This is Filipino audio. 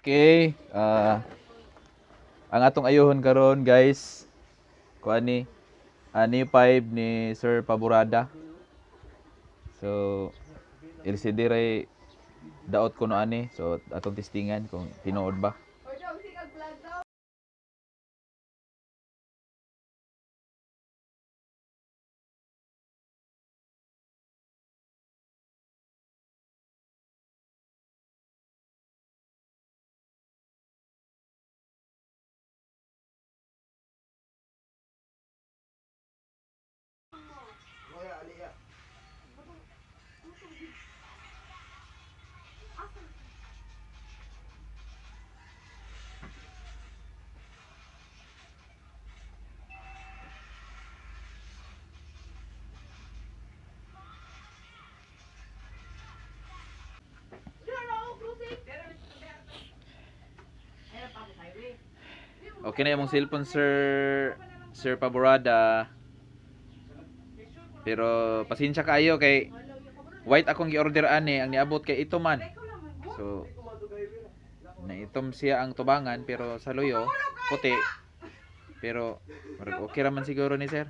Okay, ang atong ayohon karon guys, kuan ni ani 5 ni Sir Paborada. So, LCD ray daot kuno ani. So, atong testingan kung tinuod ba. Okay na imong cellphone Sir Paborada. Pero pasensya kayo kay white akong gi-order ani, ang niabot kay ito man. So, naitom siya ang tubangan pero sa luyo puti. Pero okay raman siguro ni sir.